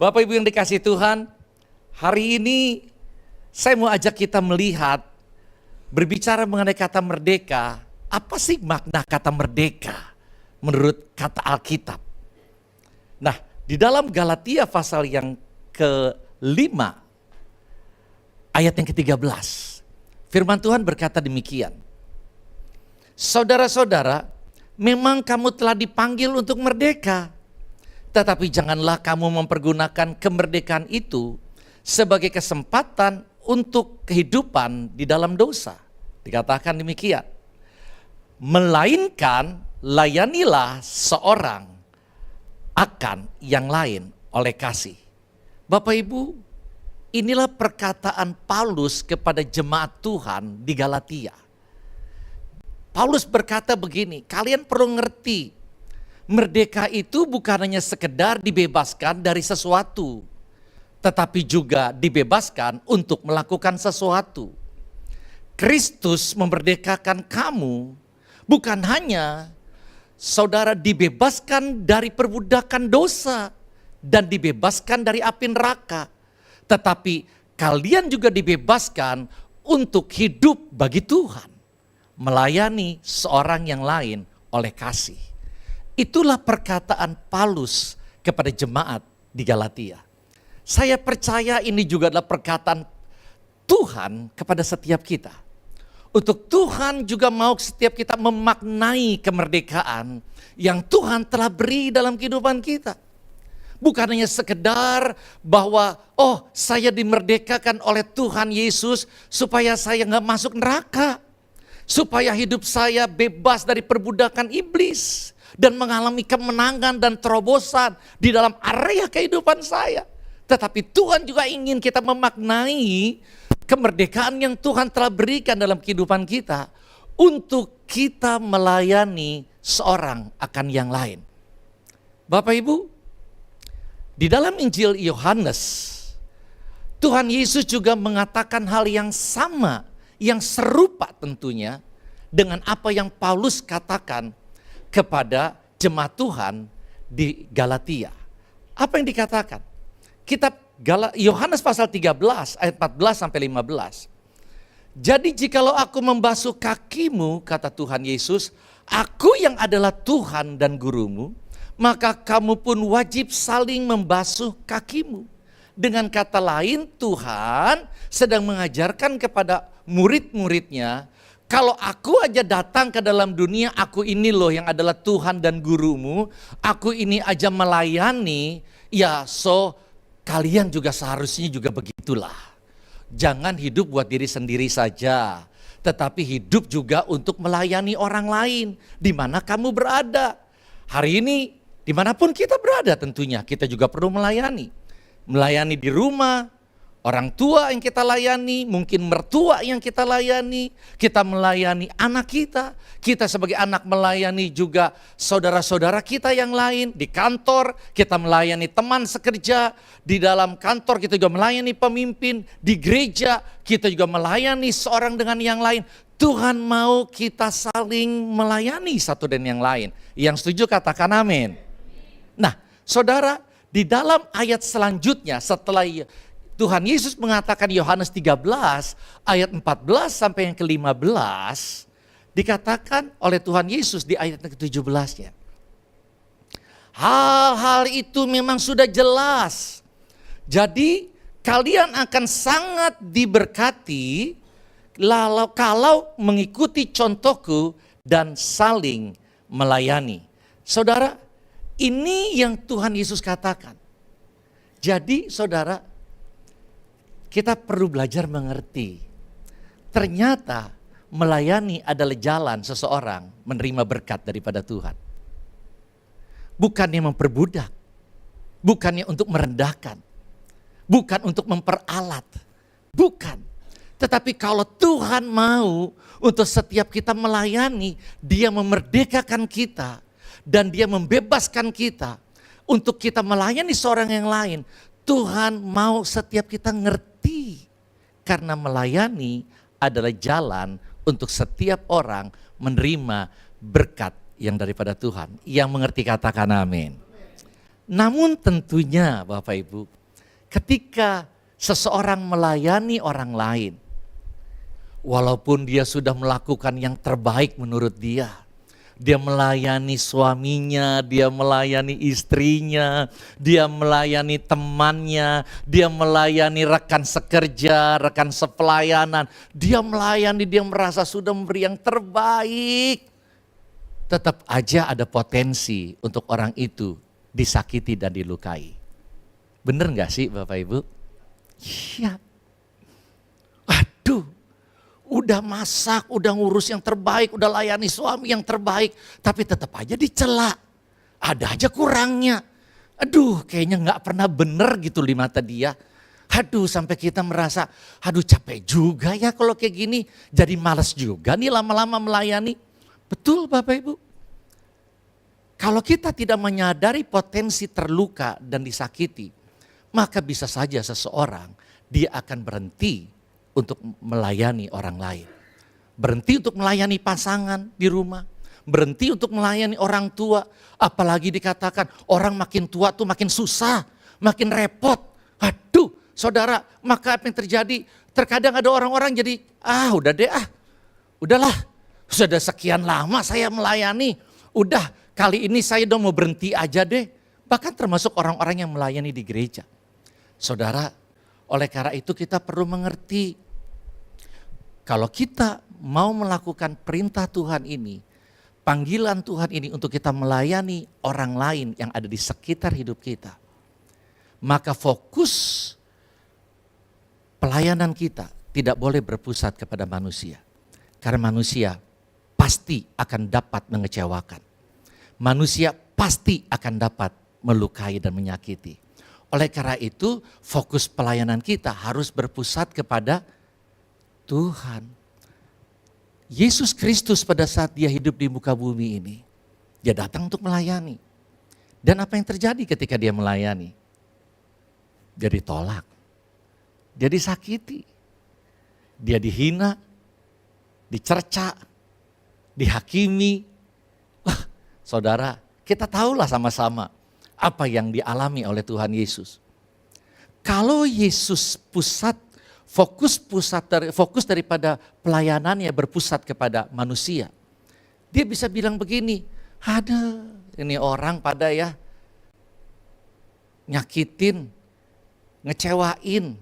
Bapak Ibu yang dikasihi Tuhan, hari ini saya mau ajak kita melihat, berbicara mengenai kata merdeka. Apa sih makna kata merdeka menurut kata Alkitab? Nah, di dalam Galatia pasal yang ke-5, ayat yang ke-13, firman Tuhan berkata demikian. Saudara-saudara, memang kamu telah dipanggil untuk merdeka. Tetapi janganlah kamu mempergunakan kemerdekaan itu sebagai kesempatan untuk kehidupan di dalam dosa. Dikatakan demikian. Melainkan layanilah seorang akan yang lain oleh kasih. Bapak Ibu, inilah perkataan Paulus kepada jemaat Tuhan di Galatia. Paulus berkata begini, kalian perlu ngerti, merdeka itu bukan hanya sekedar dibebaskan dari sesuatu, tetapi juga dibebaskan untuk melakukan sesuatu. Kristus memerdekakan kamu, bukan hanya saudara dibebaskan dari perbudakan dosa dan dibebaskan dari api neraka, tetapi kalian juga dibebaskan untuk hidup bagi Tuhan, melayani seorang yang lain oleh kasih. Itulah perkataan Paulus kepada jemaat di Galatia. Saya percaya ini juga adalah perkataan Tuhan kepada setiap kita. Untuk Tuhan juga mau setiap kita memaknai kemerdekaan yang Tuhan telah beri dalam kehidupan kita. Bukan hanya sekedar bahwa saya dimerdekakan oleh Tuhan Yesus supaya saya gak masuk neraka. Supaya hidup saya bebas dari perbudakan iblis. Dan mengalami kemenangan dan terobosan di dalam area kehidupan saya. Tetapi Tuhan juga ingin kita memaknai kemerdekaan yang Tuhan telah berikan dalam kehidupan kita. Untuk kita melayani seorang akan yang lain. Bapak Ibu, di dalam Injil Yohanes, Tuhan Yesus juga mengatakan hal yang sama, yang serupa tentunya dengan apa yang Paulus katakan kepada jemaat Tuhan di Galatia. Apa yang dikatakan? Kitab Yohanes pasal 13 ayat 14 sampai 15. Jadi jikalau aku membasuh kakimu, kata Tuhan Yesus, aku yang adalah Tuhan dan gurumu, maka kamu pun wajib saling membasuh kakimu. Dengan kata lain, Tuhan sedang mengajarkan kepada murid-muridnya, kalau aku aja datang ke dalam dunia, aku ini loh yang adalah Tuhan dan gurumu, aku ini aja melayani, kalian juga seharusnya juga begitulah. Jangan hidup buat diri sendiri saja, tetapi hidup juga untuk melayani orang lain, di mana kamu berada. Hari ini, dimanapun kita berada tentunya, kita juga perlu melayani. Melayani di rumah, orang tua yang kita layani, mungkin mertua yang kita layani, kita melayani anak kita sebagai anak melayani juga saudara-saudara kita yang lain, di kantor kita melayani teman sekerja, di dalam kantor kita juga melayani pemimpin, di gereja kita juga melayani seorang dengan yang lain. Tuhan mau kita saling melayani satu dan yang lain. Yang setuju katakan amin. Nah, saudara, di dalam ayat selanjutnya setelah Tuhan Yesus mengatakan Yohanes 13 ayat 14 sampai yang ke-15, dikatakan oleh Tuhan Yesus di ayat ke-17-nya. Hal-hal itu memang sudah jelas. Jadi kalian akan sangat diberkati kalau mengikuti contohku dan saling melayani. Saudara, ini yang Tuhan Yesus katakan. Jadi saudara, kita perlu belajar mengerti, ternyata melayani adalah jalan seseorang menerima berkat daripada Tuhan. Bukannya memperbudak, bukannya untuk merendahkan, bukan untuk memperalat, bukan. Tetapi kalau Tuhan mau untuk setiap kita melayani, Dia memerdekakan kita dan Dia membebaskan kita untuk kita melayani seorang yang lain. Tuhan mau setiap kita ngerti, karena melayani adalah jalan untuk setiap orang menerima berkat yang daripada Tuhan. Yang mengerti katakan amin. Namun tentunya Bapak Ibu, ketika seseorang melayani orang lain, walaupun dia sudah melakukan yang terbaik menurut dia, dia melayani suaminya, dia melayani istrinya, dia melayani temannya, dia melayani rekan sekerja, rekan sepelayanan, dia melayani, dia merasa sudah memberi yang terbaik. Tetap aja ada potensi untuk orang itu disakiti dan dilukai. Bener gak sih Bapak Ibu? Iya. Aduh, udah masak, udah ngurus yang terbaik, udah layani suami yang terbaik, tapi tetap aja dicela. Ada aja kurangnya. Aduh, kayaknya gak pernah bener gitu di mata dia. Aduh, sampai kita merasa, aduh capek juga ya kalau kayak gini. Jadi malas juga nih lama-lama melayani. Betul Bapak Ibu. Kalau kita tidak menyadari potensi terluka dan disakiti, maka bisa saja seseorang dia akan berhenti untuk melayani orang lain. Berhenti untuk melayani pasangan di rumah. Berhenti untuk melayani orang tua. Apalagi dikatakan orang makin tua tuh makin susah, makin repot. Aduh saudara, maka apa yang terjadi? Terkadang ada orang-orang jadi, udah deh udahlah. Sudah sekian lama saya melayani, udah kali ini saya udah mau berhenti aja deh. Bahkan termasuk orang-orang yang melayani di gereja. Saudara, oleh karena itu kita perlu mengerti, kalau kita mau melakukan perintah Tuhan ini, panggilan Tuhan ini untuk kita melayani orang lain yang ada di sekitar hidup kita, maka fokus pelayanan kita tidak boleh berpusat kepada manusia. Karena manusia pasti akan dapat mengecewakan. Manusia pasti akan dapat melukai dan menyakiti. Oleh karena itu, fokus pelayanan kita harus berpusat kepada Tuhan. Yesus Kristus pada saat dia hidup di muka bumi ini, dia datang untuk melayani. Dan apa yang terjadi ketika dia melayani? Dia ditolak, dia disakiti, dia dihina, dicerca, dihakimi. Wah, saudara, kita tahulah sama-sama apa yang dialami oleh Tuhan Yesus. Kalau Yesus fokus daripada pelayanannya berpusat kepada manusia, dia bisa bilang begini, ada ini orang pada ya nyakitin, ngecewain,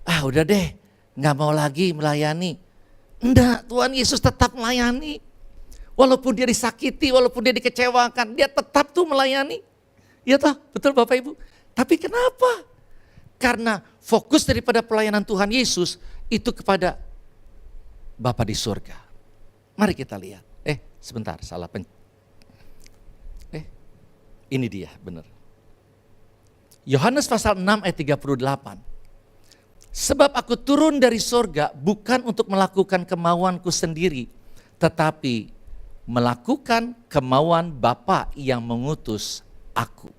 udah deh gak mau lagi melayani. Enggak, Tuhan Yesus tetap melayani. Walaupun dia disakiti, walaupun dia dikecewakan, dia tetap tuh melayani. Iya toh, betul Bapak Ibu. Tapi kenapa? Karena fokus daripada pelayanan Tuhan Yesus itu kepada Bapa di surga. Mari kita lihat. Sebentar, salah ini dia, benar. Yohanes pasal 6 ayat 38. Sebab aku turun dari surga bukan untuk melakukan kemauanku sendiri, tetapi melakukan kemauan Bapa yang mengutus aku.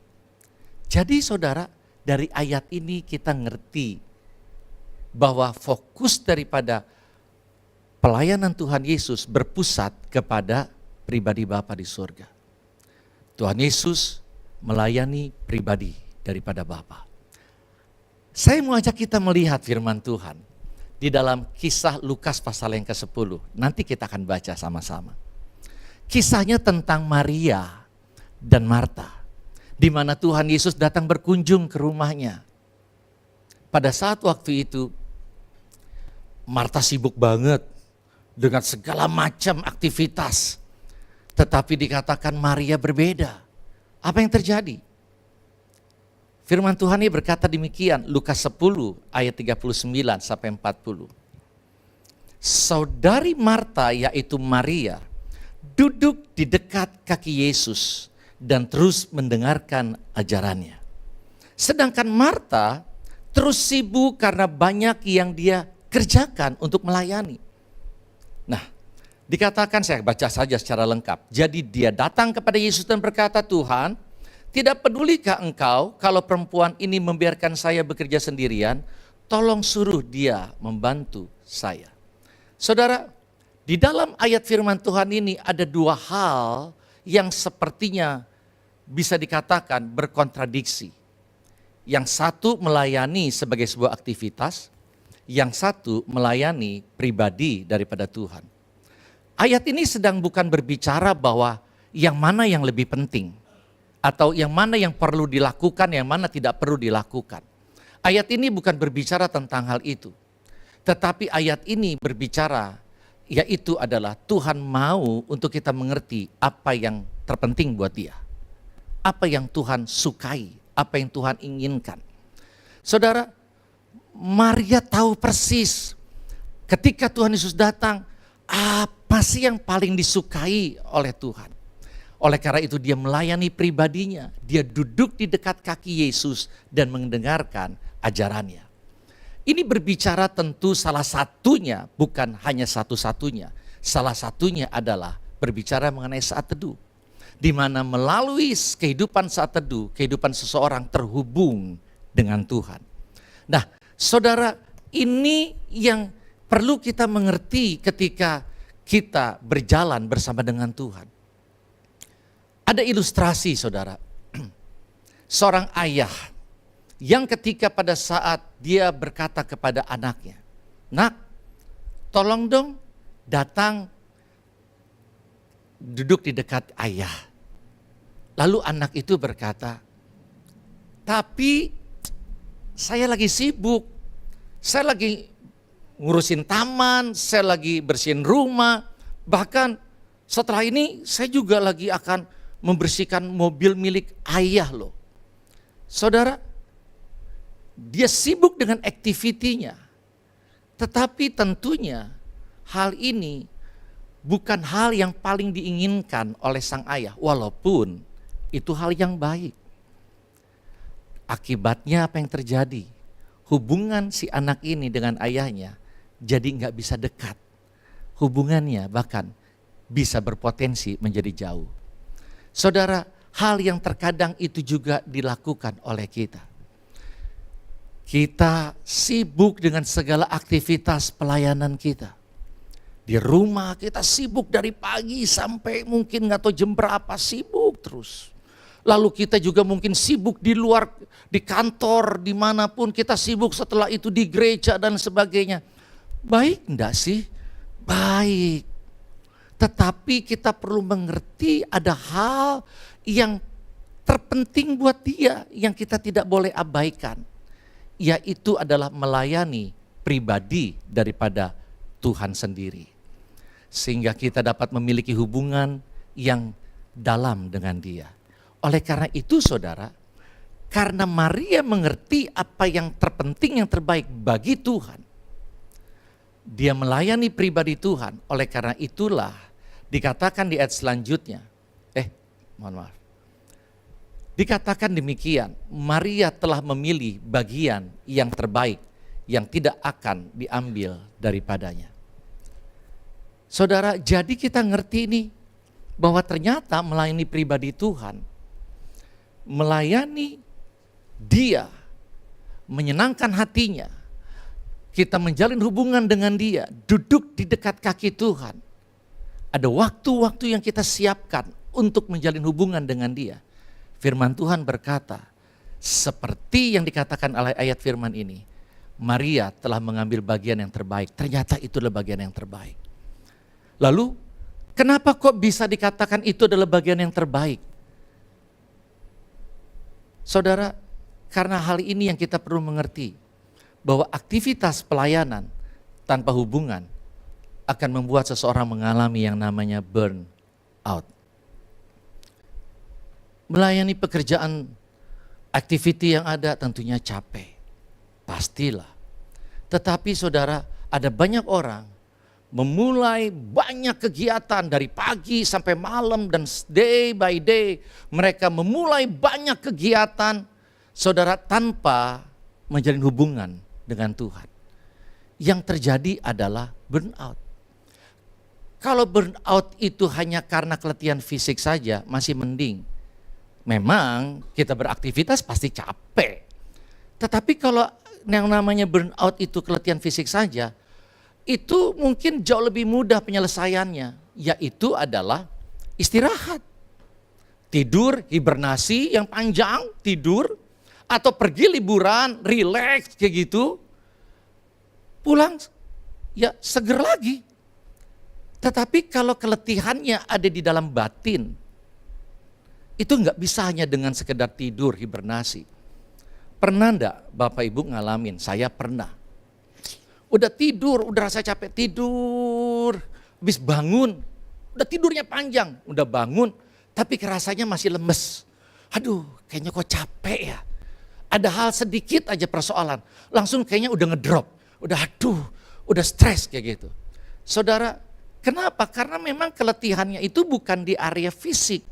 Jadi saudara, dari ayat ini kita ngerti bahwa fokus daripada pelayanan Tuhan Yesus berpusat kepada pribadi Bapa di surga. Tuhan Yesus melayani pribadi daripada Bapa. Saya mau ajak kita melihat firman Tuhan di dalam kisah Lukas pasal yang ke-10. Nanti kita akan baca sama-sama. Kisahnya tentang Maria dan Marta, di mana Tuhan Yesus datang berkunjung ke rumahnya. Pada saat waktu itu, Marta sibuk banget dengan segala macam aktivitas. Tetapi dikatakan Maria berbeda. Apa yang terjadi? Firman Tuhan ini berkata demikian, Lukas 10 ayat 39 sampai 40. Saudari Marta yaitu Maria duduk di dekat kaki Yesus dan terus mendengarkan ajarannya. Sedangkan Marta terus sibuk karena banyak yang dia kerjakan untuk melayani. Nah, dikatakan, saya baca saja secara lengkap. Jadi dia datang kepada Yesus dan berkata, Tuhan, tidak pedulikah engkau kalau perempuan ini membiarkan saya bekerja sendirian? Tolong suruh dia membantu saya. Saudara, di dalam ayat firman Tuhan ini ada dua hal yang sepertinya bisa dikatakan berkontradiksi. Yang satu melayani sebagai sebuah aktivitas, yang satu melayani pribadi daripada Tuhan. Ayat ini sedang bukan berbicara bahwa yang mana yang lebih penting, atau yang mana yang perlu dilakukan, yang mana tidak perlu dilakukan. Ayat ini bukan berbicara tentang hal itu. Tetapi ayat ini berbicara, yaitu adalah Tuhan mau untuk kita mengerti apa yang terpenting buat dia. Apa yang Tuhan sukai, apa yang Tuhan inginkan. Saudara, Maria tahu persis ketika Tuhan Yesus datang, apa sih yang paling disukai oleh Tuhan. Oleh karena itu dia melayani pribadinya, dia duduk di dekat kaki Yesus dan mendengarkan ajarannya. Ini berbicara tentu salah satunya, bukan hanya satu-satunya. Salah satunya adalah berbicara mengenai saat teduh. Di mana melalui kehidupan saat teduh, kehidupan seseorang terhubung dengan Tuhan. Nah, saudara, ini yang perlu kita mengerti ketika kita berjalan bersama dengan Tuhan. Ada ilustrasi, saudara. Seorang ayah yang ketika pada saat dia berkata kepada anaknya, "Nak, tolong dong datang duduk di dekat ayah." Lalu anak itu berkata, "Tapi saya lagi sibuk, saya lagi ngurusin taman, saya lagi bersihin rumah, bahkan setelah ini saya juga lagi akan membersihkan mobil milik ayah loh." Saudara, dia sibuk dengan aktivitinya. Tetapi tentunya hal ini bukan hal yang paling diinginkan oleh sang ayah, walaupun itu hal yang baik. Akibatnya apa yang terjadi? Hubungan si anak ini dengan ayahnya jadi nggak bisa dekat. Hubungannya bahkan bisa berpotensi menjadi jauh. Saudara, hal yang terkadang itu juga dilakukan oleh kita. Kita sibuk dengan segala aktivitas pelayanan kita. Di rumah kita sibuk dari pagi sampai mungkin nggak tahu jam berapa, sibuk terus. Lalu kita juga mungkin sibuk di luar, di kantor, dimanapun kita sibuk, setelah itu di gereja dan sebagainya. Baik enggak sih? Baik. Tetapi kita perlu mengerti ada hal yang terpenting buat dia yang kita tidak boleh abaikan. Yaitu adalah melayani pribadi daripada Tuhan sendiri. Sehingga kita dapat memiliki hubungan yang dalam dengan dia. Oleh karena itu saudara, karena Maria mengerti apa yang terpenting, yang terbaik bagi Tuhan. Dia melayani pribadi Tuhan, oleh karena itulah dikatakan di ayat selanjutnya. Mohon maaf. Dikatakan demikian, Maria telah memilih bagian yang terbaik yang tidak akan diambil daripadanya. Saudara, jadi kita ngerti ini bahwa ternyata melayani pribadi Tuhan, melayani dia, menyenangkan hatinya, kita menjalin hubungan dengan dia, duduk di dekat kaki Tuhan. Ada waktu-waktu yang kita siapkan untuk menjalin hubungan dengan dia. Firman Tuhan berkata, seperti yang dikatakan oleh ayat firman ini, Maria telah mengambil bagian yang terbaik. Ternyata itulah bagian yang terbaik. Lalu, kenapa kok bisa dikatakan itu adalah bagian yang terbaik? Saudara, karena hal ini yang kita perlu mengerti, bahwa aktivitas pelayanan tanpa hubungan akan membuat seseorang mengalami yang namanya burn out. Melayani pekerjaan, activity yang ada tentunya capek, pastilah. Tetapi saudara, ada banyak orang memulai banyak kegiatan dari pagi sampai malam dan day by day. Mereka memulai banyak kegiatan, saudara, tanpa menjalin hubungan dengan Tuhan. Yang terjadi adalah burnout. Kalau burnout itu hanya karena keletihan fisik saja, masih mending. Memang kita beraktivitas pasti capek. Tetapi kalau yang namanya burnout itu keletihan fisik saja, itu mungkin jauh lebih mudah penyelesaiannya, yaitu adalah istirahat. Tidur, hibernasi yang panjang, tidur. Atau pergi liburan, relax kayak gitu. Pulang, ya seger lagi. Tetapi kalau keletihannya ada di dalam batin, itu nggak bisa hanya dengan sekedar tidur, hibernasi. Pernah enggak Bapak Ibu ngalamin? Saya pernah. Udah tidur, udah rasa capek, tidur. Habis bangun, udah tidurnya panjang, udah bangun, tapi kerasanya masih lemes. Aduh, kayaknya kok capek ya. Ada hal sedikit aja persoalan, langsung kayaknya udah ngedrop. Udah udah stres kayak gitu. Saudara, kenapa? Karena memang keletihannya itu bukan di area fisik,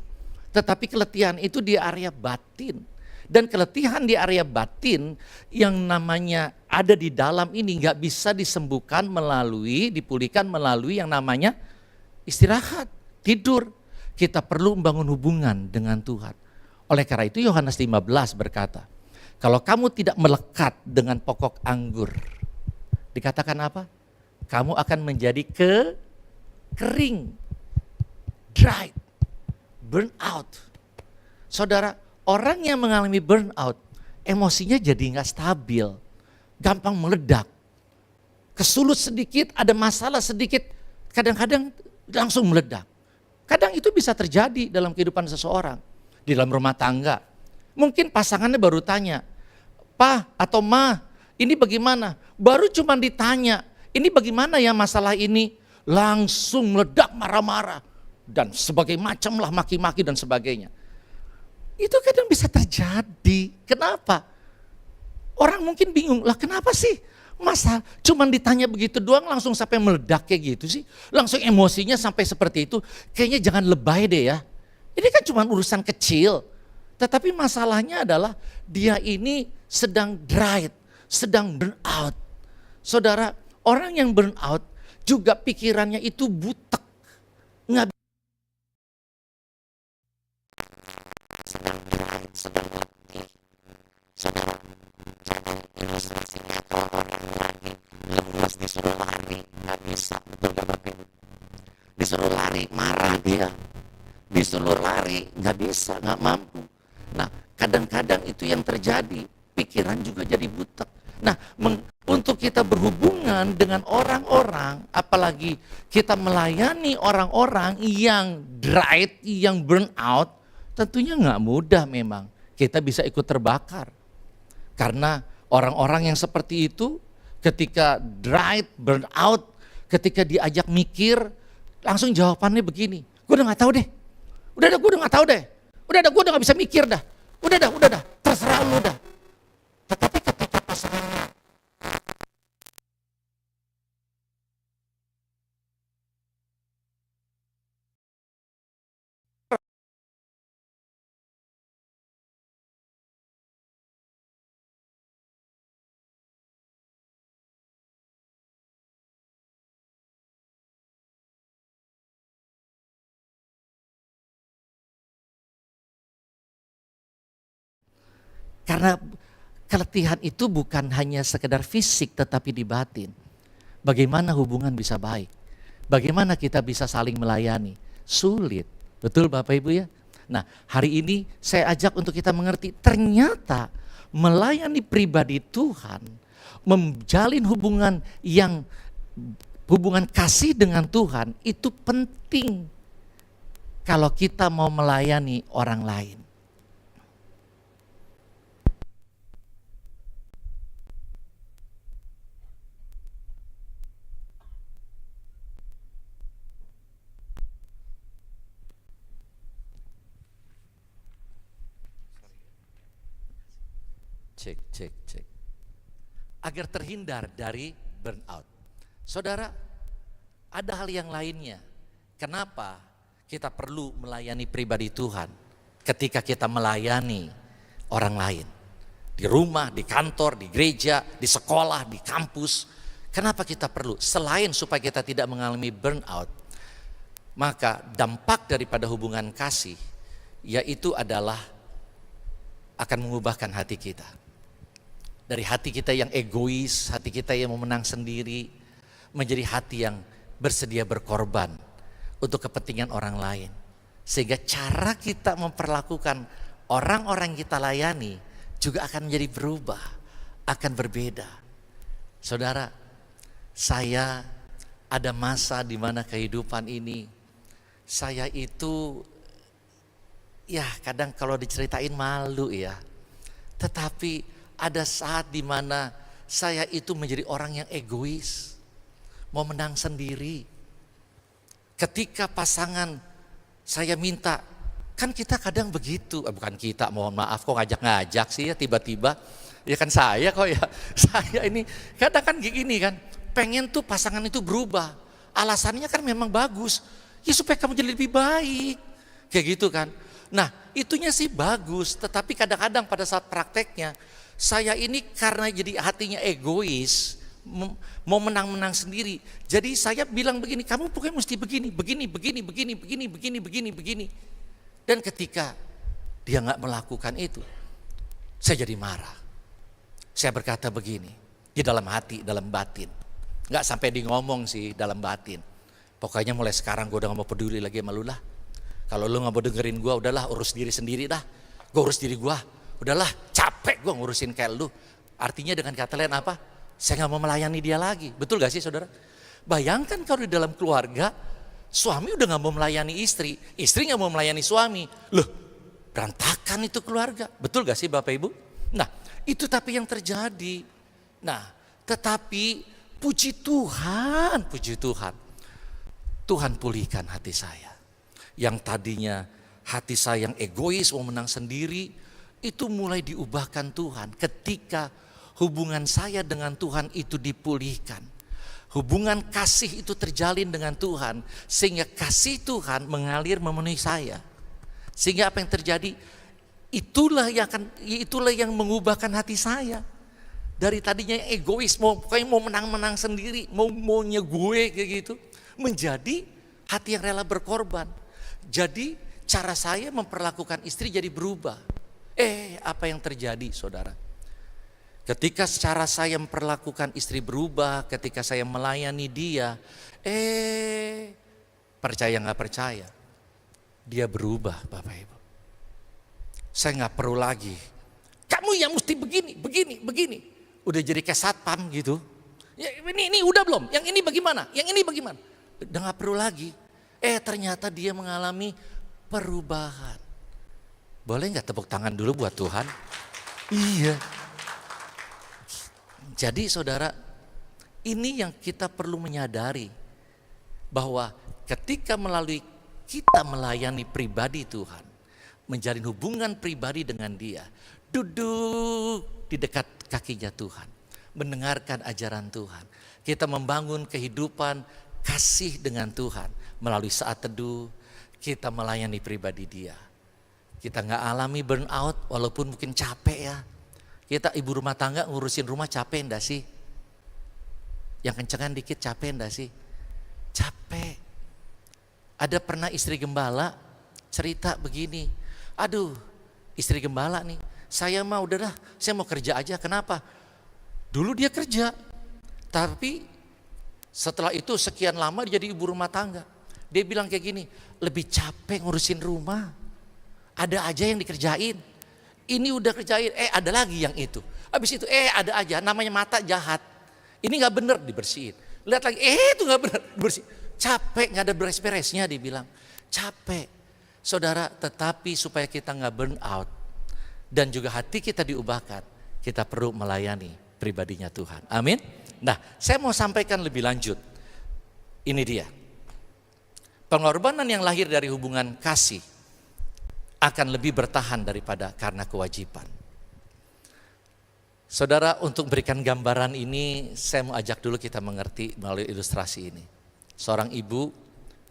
tetapi keletihan itu di area batin. Dan keletihan di area batin yang namanya ada di dalam ini nggak bisa disembuhkan dipulihkan melalui yang namanya istirahat, tidur. Kita perlu membangun hubungan dengan Tuhan. Oleh karena itu Yohanes 15 berkata, kalau kamu tidak melekat dengan pokok anggur, dikatakan apa? Kamu akan menjadi kering, dried, burn out. Saudara, orang yang mengalami burnout, emosinya jadi nggak stabil, gampang meledak. Kesulut sedikit, ada masalah sedikit, kadang-kadang langsung meledak. Kadang itu bisa terjadi dalam kehidupan seseorang, di dalam rumah tangga. Mungkin pasangannya baru tanya, "Pa atau Ma, ini bagaimana?" Baru cuma ditanya, "Ini bagaimana ya masalah ini?" Langsung meledak marah-marah. Dan sebagainya macam lah, maki-maki dan sebagainya. Itu kadang bisa terjadi. Kenapa? Orang mungkin bingung, lah kenapa sih? Masa cuman ditanya begitu doang langsung sampai meledak kayak gitu sih? Langsung emosinya sampai seperti itu. Kayaknya jangan lebay deh ya. Ini kan cuma urusan kecil. Tetapi masalahnya adalah dia ini sedang dried, sedang burn out. Saudara, orang yang burn out juga pikirannya itu butek. Nggak sedang dried, sedang letih. Saudara, jangan ilustrasinya kalau orang lagi lemas disuruh lari, nggak bisa, betul gak Bapak Ibu? Disuruh lari, marah dia. Disuruh lari, nggak bisa, nggak mampu. Nah, kadang-kadang itu yang terjadi, pikiran juga jadi butek. Nah, untuk kita berhubungan dengan orang-orang, apalagi kita melayani orang-orang yang dried, yang burn out, tentunya nggak mudah memang. Kita bisa ikut terbakar. Karena orang-orang yang seperti itu, ketika dried, burn out, ketika diajak mikir, langsung jawabannya begini, gue udah nggak tahu deh. Gue udah gak tahu deh. Gue udah gak bisa mikir dah. Udah dah, terserah lu dah. Tetapi ketika pasangannya karena keletihan itu bukan hanya sekedar fisik tetapi di batin. Bagaimana hubungan bisa baik? Bagaimana kita bisa saling melayani? Sulit. Betul Bapak Ibu ya? Nah, hari ini saya ajak untuk kita mengerti ternyata melayani pribadi Tuhan, menjalin hubungan kasih dengan Tuhan itu penting kalau kita mau melayani orang lain. Cek. Agar terhindar dari burnout. Saudara, ada hal yang lainnya. Kenapa kita perlu melayani pribadi Tuhan ketika kita melayani orang lain? Di rumah, di kantor, di gereja, di sekolah, di kampus. Kenapa kita perlu? Selain supaya kita tidak mengalami burnout, maka dampak daripada hubungan kasih yaitu adalah akan mengubahkan hati kita. Dari hati kita yang egois, hati kita yang mau menang sendiri, menjadi hati yang bersedia berkorban untuk kepentingan orang lain. Sehingga cara kita memperlakukan orang-orang yang kita layani juga akan menjadi berubah, akan berbeda. Saudara, saya ada masa di mana kehidupan ini, saya itu ya kadang kalau diceritain malu ya. Tetapi ada saat di mana saya itu menjadi orang yang egois, mau menang sendiri. Ketika pasangan saya minta, kan kita kadang begitu, bukan kita, mohon maaf kok ngajak-ngajak sih ya tiba-tiba. Ya kan saya kok ya, saya ini kadang kan gini kan, pengen tuh pasangan itu berubah. Alasannya kan memang bagus, ya supaya kamu jadi lebih baik, kayak gitu kan. Nah itunya sih bagus, tetapi kadang-kadang pada saat prakteknya, saya ini karena jadi hatinya egois, mau menang-menang sendiri. Jadi saya bilang begini, kamu pokoknya mesti begini. Dan ketika dia nggak melakukan itu, saya jadi marah. Saya berkata begini, di dalam hati, dalam batin. Nggak sampai di ngomong sih, dalam batin. Pokoknya mulai sekarang gue udah gak mau peduli lagi sama lu lah. Kalau lu gak mau dengerin gue, udahlah urus diri sendiri dah. Gue urus diri gue, udahlah capek gue ngurusin kayak lu. Artinya dengan kata lain apa? Saya gak mau melayani dia lagi. Betul gak sih saudara? Bayangkan kalau di dalam keluarga, suami udah gak mau melayani istri, istri gak mau melayani suami. Loh, berantakan itu keluarga. Betul gak sih Bapak Ibu? Nah, itu tapi yang terjadi. Nah, tetapi puji Tuhan, Tuhan pulihkan hati saya. Yang tadinya hati saya yang egois, mau menang sendiri, itu mulai diubahkan Tuhan ketika hubungan saya dengan Tuhan itu dipulihkan. Hubungan kasih itu terjalin dengan Tuhan, sehingga kasih Tuhan mengalir memenuhi saya. Sehingga apa yang terjadi? Itulah yang mengubahkan hati saya. Dari tadinya egois, pokoknya mau menang-menang sendiri, maunya gue kayak gitu, menjadi hati yang rela berkorban. Jadi cara saya memperlakukan istri jadi berubah. Apa yang terjadi saudara? Ketika cara saya memperlakukan istri berubah, ketika saya melayani dia, percaya gak percaya, dia berubah Bapak Ibu. Saya gak perlu lagi, kamu yang mesti begini. Udah jadi kayak satpam gitu. Ya, ini udah belum? Yang ini bagaimana? Yang ini bagaimana? Udah gak perlu lagi. Ternyata dia mengalami perubahan. Boleh gak tepuk tangan dulu buat Tuhan? Iya. Jadi saudara, ini yang kita perlu menyadari. Bahwa ketika melalui kita melayani pribadi Tuhan, menjalin hubungan pribadi dengan dia, duduk di dekat kakinya Tuhan, mendengarkan ajaran Tuhan, kita membangun kehidupan kasih dengan Tuhan melalui saat teduh, kita melayani pribadi dia. Kita gak alami burnout walaupun mungkin capek ya. Kita ibu rumah tangga ngurusin rumah capek enggak sih? Yang kencengan dikit capek enggak sih? Capek. Ada pernah istri gembala cerita begini, aduh istri gembala nih, saya mah udah dah, saya mau kerja aja. Kenapa? Dulu dia kerja, tapi setelah itu sekian lama dia jadi ibu rumah tangga. Dia bilang kayak gini, lebih capek ngurusin rumah, ada aja yang dikerjain. Ini udah kerjain, ada lagi yang itu. Habis itu ada aja, namanya mata jahat. Ini gak bener, dibersihin. Lihat lagi, itu gak bener, dibersihin. Capek, gak ada beres-beresnya, dibilang. Capek. Saudara, tetapi supaya kita gak burn out dan juga hati kita diubahkan, kita perlu melayani pribadinya Tuhan. Amin. Nah, saya mau sampaikan lebih lanjut. Ini dia. Pengorbanan yang lahir dari hubungan kasih akan lebih bertahan daripada karena kewajiban. Saudara, untuk berikan gambaran ini, saya mau ajak dulu kita mengerti melalui ilustrasi ini. Seorang ibu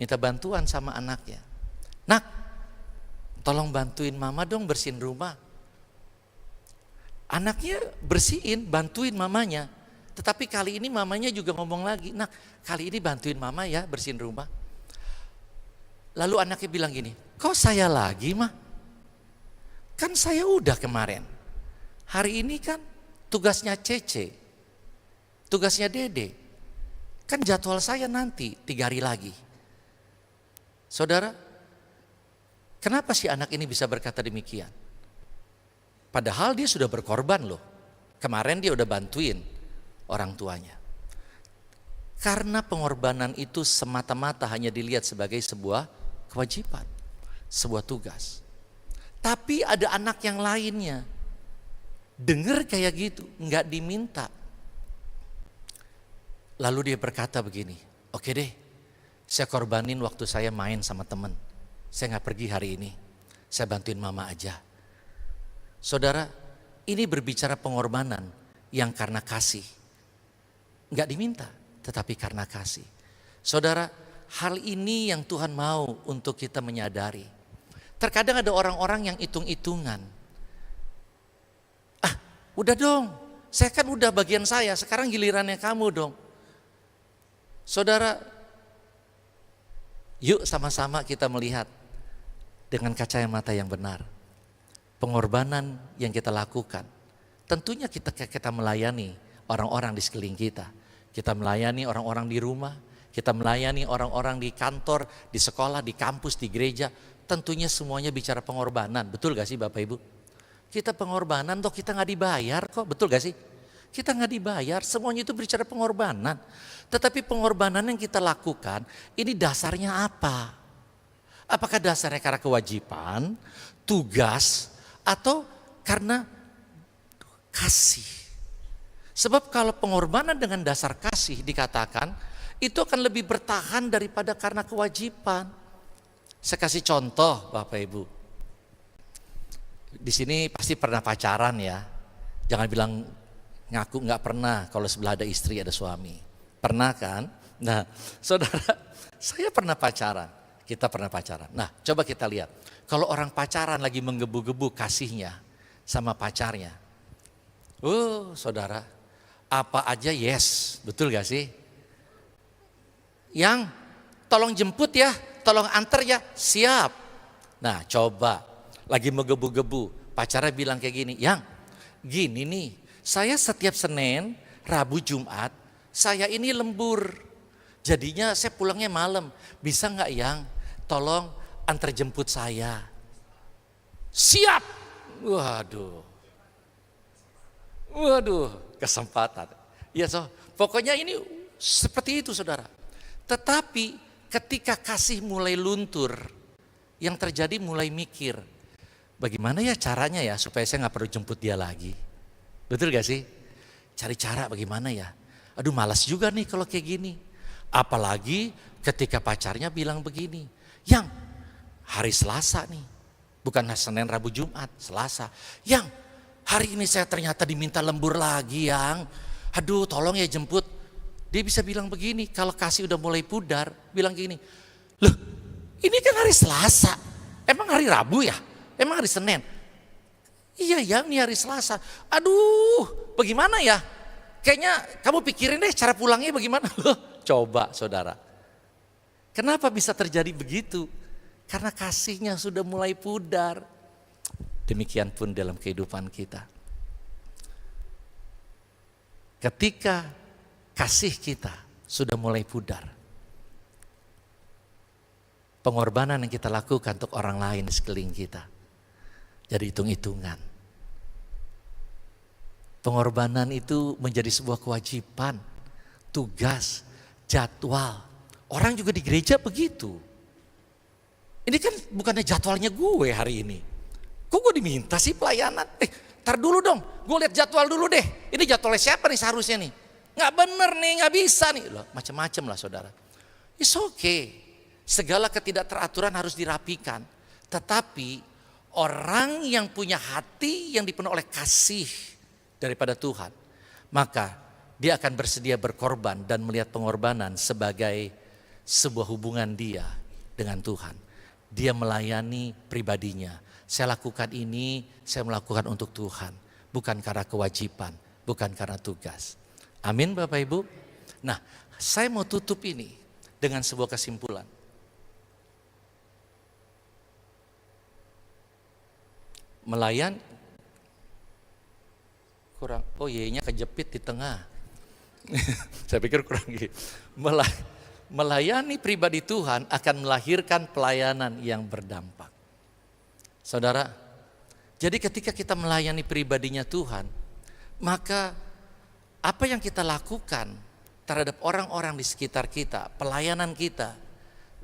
minta bantuan sama anaknya. Nak, tolong bantuin mama dong bersihin rumah. Anaknya bersihin, bantuin mamanya. Tetapi kali ini mamanya juga ngomong lagi, nak kali ini bantuin mama ya bersihin rumah. Lalu anaknya bilang gini, kok saya lagi mah? Kan saya udah kemarin. Hari ini kan tugasnya Cece, tugasnya Dede. Kan jadwal saya nanti 3 hari lagi. Saudara, Kenapa si anak ini bisa berkata demikian? Padahal dia sudah berkorban loh. Kemarin dia udah bantuin orang tuanya. Karena pengorbanan itu semata-mata hanya dilihat sebagai sebuah kewajiban, sebuah tugas. Tapi ada anak yang lainnya, dengar kayak gitu, nggak diminta. Lalu dia berkata begini, oke deh, saya korbanin waktu saya main sama teman. Saya nggak pergi hari ini, saya bantuin mama aja. Saudara, ini berbicara pengorbanan yang karena kasih. Nggak diminta, tetapi karena kasih. Saudara, hal ini yang Tuhan mau untuk kita menyadari. Terkadang ada orang-orang yang hitung-hitungan. Udah dong, saya kan udah bagian saya, sekarang gilirannya kamu dong. Saudara, yuk sama-sama kita melihat dengan kacamata yang benar. Pengorbanan yang kita lakukan, tentunya kita melayani orang-orang di sekeliling kita. Kita melayani orang-orang di rumah, kita melayani orang-orang di kantor, di sekolah, di kampus, di gereja. Tentunya semuanya bicara pengorbanan, betul gak sih Bapak Ibu? Kita pengorbanan toh kita gak dibayar kok, betul gak sih? Kita gak dibayar, semuanya itu bicara pengorbanan. Tetapi pengorbanan yang kita lakukan, ini dasarnya apa? Apakah dasarnya karena kewajiban, tugas, atau karena kasih? Sebab kalau pengorbanan dengan dasar kasih dikatakan, itu akan lebih bertahan daripada karena kewajiban. Saya kasih contoh Bapak Ibu. Di sini pasti pernah pacaran ya. Jangan bilang ngaku nggak pernah kalau sebelah ada istri ada suami. Pernah kan? Nah saudara, saya pernah pacaran. Kita pernah pacaran. Nah coba kita lihat. Kalau orang pacaran lagi menggebu-gebu kasihnya sama pacarnya. Saudara, apa aja yes, betul gak sih? Yang tolong jemput ya, tolong antar ya, siap. Nah coba, lagi menggebu-gebu, pacarnya bilang kayak gini, yang gini nih, saya setiap Senin, Rabu, Jumat, saya ini lembur. Jadinya saya pulangnya malam, bisa gak yang tolong antar jemput saya? Siap. Waduh, kesempatan. Ya pokoknya ini seperti itu saudara. Tetapi ketika kasih mulai luntur, yang terjadi mulai mikir, bagaimana ya caranya ya supaya saya gak perlu jemput dia lagi. Betul gak sih? Cari cara bagaimana ya. Aduh malas juga nih kalau kayak gini. Apalagi ketika pacarnya bilang begini, yang hari Selasa nih, bukan Senin, Rabu, Jumat, Selasa. Yang hari ini saya ternyata diminta lembur lagi yang, aduh tolong ya jemput. Dia bisa bilang begini, kalau kasih udah mulai pudar, bilang gini, loh ini kan hari Selasa, emang hari Rabu ya? Emang hari Senin? Iya ya ini hari Selasa. Aduh bagaimana ya? Kayaknya kamu pikirin deh cara pulangnya bagaimana. Coba saudara. Kenapa bisa terjadi begitu? Karena kasihnya sudah mulai pudar. Demikian pun dalam kehidupan kita. Ketika kasih kita sudah mulai pudar, pengorbanan yang kita lakukan untuk orang lain di sekeliling kita jadi hitung-hitungan. Pengorbanan itu menjadi sebuah kewajiban, tugas, jadwal. Orang juga di gereja begitu. Ini kan bukannya jadwalnya gue hari ini. Kok gue diminta sih pelayanan? Tar dulu dong, gue lihat jadwal dulu deh. Ini jadwalnya siapa nih seharusnya nih? Nggak bener nih, nggak bisa nih. Loh, macam-macam lah saudara. It's okay. Segala ketidakteraturan harus dirapikan. Tetapi orang yang punya hati yang dipenuhi oleh kasih daripada Tuhan, maka dia akan bersedia berkorban dan melihat pengorbanan sebagai sebuah hubungan dia dengan Tuhan. Dia melayani pribadinya. Saya lakukan ini, saya melakukan untuk Tuhan. Bukan karena kewajiban, bukan karena tugas. Amin Bapak Ibu. Nah saya mau tutup ini dengan sebuah kesimpulan. Melayan kurang, oh Y-nya kejepit di tengah. Saya pikir kurang gitu. Melayani pribadi Tuhan akan melahirkan pelayanan yang berdampak. Saudara, jadi ketika kita melayani pribadinya Tuhan, maka apa yang kita lakukan terhadap orang-orang di sekitar kita, pelayanan kita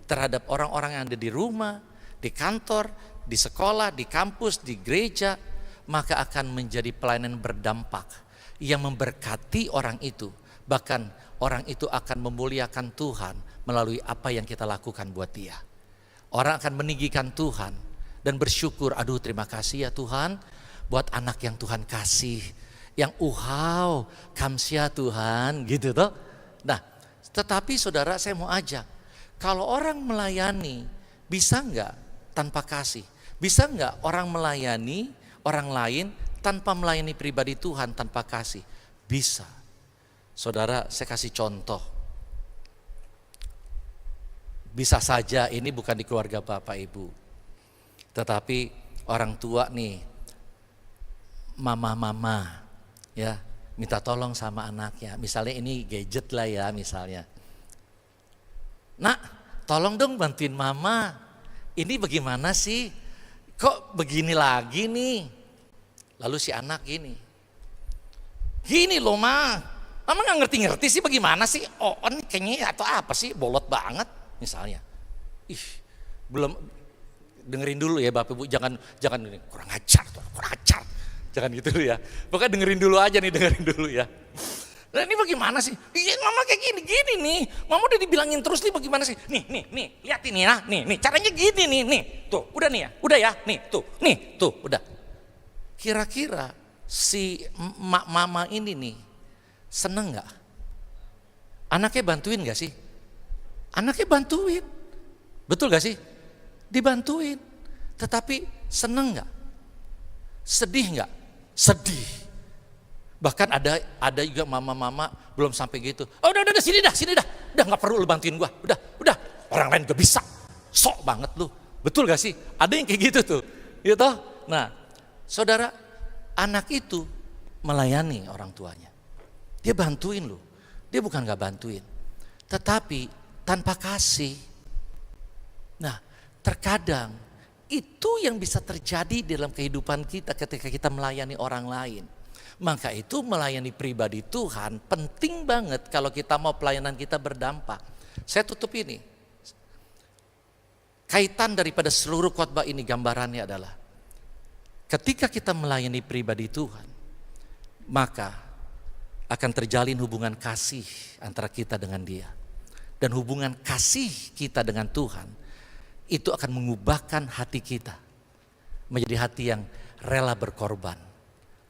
terhadap orang-orang yang ada di rumah, di kantor, di sekolah, di kampus, di gereja, maka akan menjadi pelayanan berdampak yang memberkati orang itu. Bahkan orang itu akan memuliakan Tuhan melalui apa yang kita lakukan buat dia. Orang akan meninggikan Tuhan dan bersyukur, aduh terima kasih ya Tuhan buat anak yang Tuhan kasih, yang kamsia Tuhan gitu toh. Nah, tetapi saudara saya mau ajak, kalau orang melayani bisa enggak tanpa kasih? Bisa enggak orang melayani orang lain tanpa melayani pribadi Tuhan, tanpa kasih? Bisa. Saudara, saya kasih contoh. Bisa saja ini bukan di keluarga Bapak Ibu, tetapi orang tua nih, mama ya, minta tolong sama anaknya. Misalnya ini gadget lah ya misalnya. Nak, tolong dong bantuin mama. Ini bagaimana sih? Kok begini lagi nih? Lalu si anak gini loh ma, mama gak ngerti-ngerti sih bagaimana sih? Oh ini kayaknya atau apa sih, bolot banget misalnya. Belum, dengerin dulu ya Bapak Ibu, jangan kurang ajar. Jangan gitu ya. Pokoknya dengerin dulu ya. Nah ini bagaimana sih? Iya mama kayak gini nih. Mama udah dibilangin terus nih bagaimana sih? Nih, lihat ini ya. Nih, caranya gini nih. Tuh, udah nih ya. Udah ya. Nih, tuh, udah. Kira-kira si mama ini nih seneng gak? Anaknya bantuin gak sih? Anaknya bantuin. Betul gak sih? Dibantuin. Tetapi seneng gak? Sedih gak? Sedih. Bahkan ada juga mama-mama belum sampai gitu. Oh udah sini dah. Udah gak perlu lu bantuin gua. Udah. Orang lain gak bisa. Sok banget lu. Betul gak sih? Ada yang kayak gitu tuh. Gitu. Nah, saudara, anak itu melayani orang tuanya. Dia bantuin lu. Dia bukan gak bantuin. Tetapi tanpa kasih. Nah, terkadang itu yang bisa terjadi dalam kehidupan kita ketika kita melayani orang lain. Maka itu melayani pribadi Tuhan penting banget kalau kita mau pelayanan kita berdampak. Saya tutup ini. Kaitan daripada seluruh khotbah ini gambarannya adalah ketika kita melayani pribadi Tuhan, maka akan terjalin hubungan kasih antara kita dengan Dia. Dan hubungan kasih kita dengan Tuhan itu akan mengubahkan hati kita menjadi hati yang rela berkorban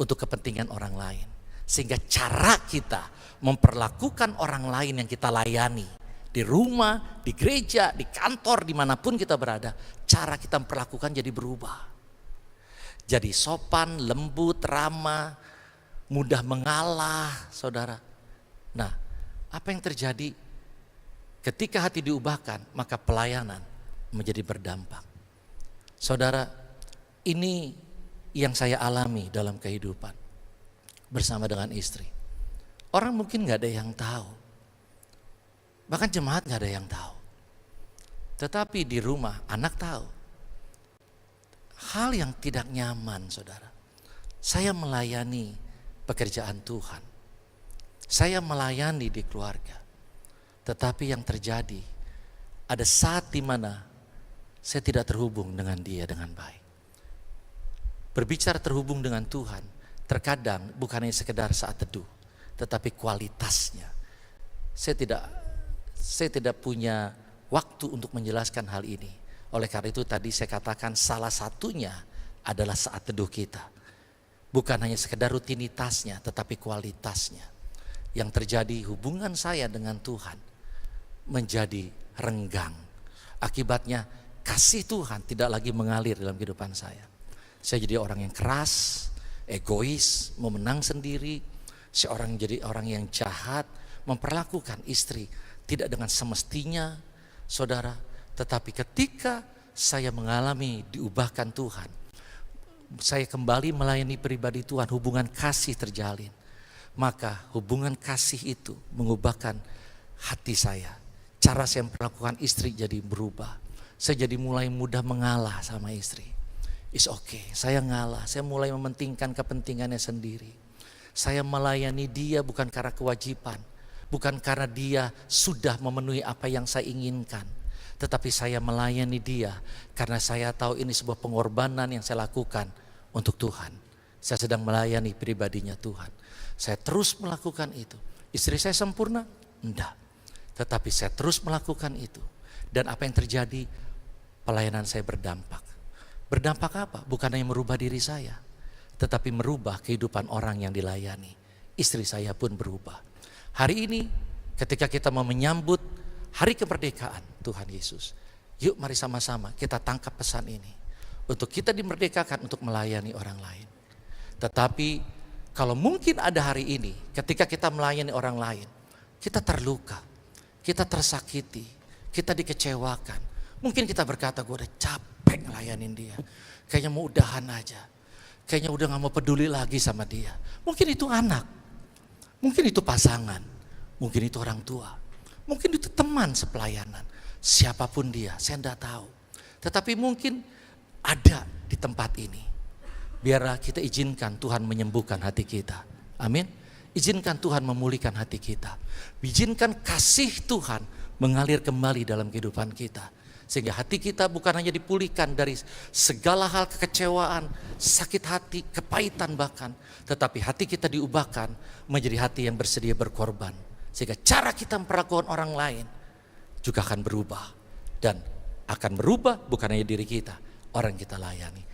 untuk kepentingan orang lain. Sehingga cara kita memperlakukan orang lain yang kita layani, di rumah, di gereja, di kantor, dimanapun kita berada, cara kita memperlakukan jadi berubah. Jadi sopan, lembut, ramah, mudah mengalah, saudara. Nah, apa yang terjadi? Ketika hati diubahkan, maka pelayanan menjadi berdampak. Saudara, ini yang saya alami dalam kehidupan bersama dengan istri. Orang mungkin gak ada yang tahu, bahkan jemaat gak ada yang tahu. Tetapi di rumah anak tahu. Hal yang tidak nyaman, saudara. Saya melayani pekerjaan Tuhan, saya melayani di keluarga. Tetapi yang terjadi, ada saat di mana saya tidak terhubung dengan dia dengan baik. Berbicara terhubung dengan Tuhan, terkadang bukan hanya sekedar saat teduh, tetapi kualitasnya. Saya tidak punya waktu untuk menjelaskan hal ini. Oleh karena itu tadi saya katakan salah satunya adalah saat teduh kita. Bukan hanya sekedar rutinitasnya, tetapi kualitasnya. Yang terjadi hubungan saya dengan Tuhan menjadi renggang. Akibatnya kasih Tuhan tidak lagi mengalir dalam kehidupan saya. Saya jadi orang yang keras, egois, mau menang sendiri. Seorang jadi orang yang jahat, memperlakukan istri tidak dengan semestinya, saudara. Tetapi ketika saya mengalami diubahkan Tuhan, saya kembali melayani pribadi Tuhan, hubungan kasih terjalin. Maka hubungan kasih itu mengubahkan hati saya. Cara saya memperlakukan istri jadi berubah. Saya jadi mulai mudah mengalah sama istri. It's okay, saya ngalah, saya mulai mementingkan kepentingannya sendiri. Saya melayani dia bukan karena kewajiban, bukan karena dia sudah memenuhi apa yang saya inginkan. Tetapi saya melayani dia karena saya tahu ini sebuah pengorbanan yang saya lakukan untuk Tuhan. Saya sedang melayani pribadinya Tuhan. Saya terus melakukan itu. Istri saya sempurna? Enggak. Tetapi saya terus melakukan itu. Dan apa yang terjadi? Pelayanan saya berdampak. Berdampak apa? Bukan hanya merubah diri saya, tetapi merubah kehidupan orang yang dilayani. Istri saya pun berubah. Hari ini ketika kita mau menyambut hari kemerdekaan Tuhan Yesus, yuk mari sama-sama kita tangkap pesan ini. Untuk kita dimerdekakan untuk melayani orang lain. Tetapi kalau mungkin ada hari ini ketika kita melayani orang lain, kita terluka, kita tersakiti, kita dikecewakan. Mungkin kita berkata, gue udah capek ngelayanin dia. Kayaknya mau udahan aja. Kayaknya udah gak mau peduli lagi sama dia. Mungkin itu anak. Mungkin itu pasangan. Mungkin itu orang tua. Mungkin itu teman sepelayanan. Siapapun dia, saya enggak tahu. Tetapi mungkin ada di tempat ini. Biarlah kita izinkan Tuhan menyembuhkan hati kita. Amin. Izinkan Tuhan memulihkan hati kita. Izinkan kasih Tuhan mengalir kembali dalam kehidupan kita. Sehingga hati kita bukan hanya dipulihkan dari segala hal kekecewaan, sakit hati, kepahitan bahkan. Tetapi hati kita diubahkan menjadi hati yang bersedia berkorban. Sehingga cara kita memperlakukan orang lain juga akan berubah. Dan akan berubah bukan hanya diri kita, orang kita layani.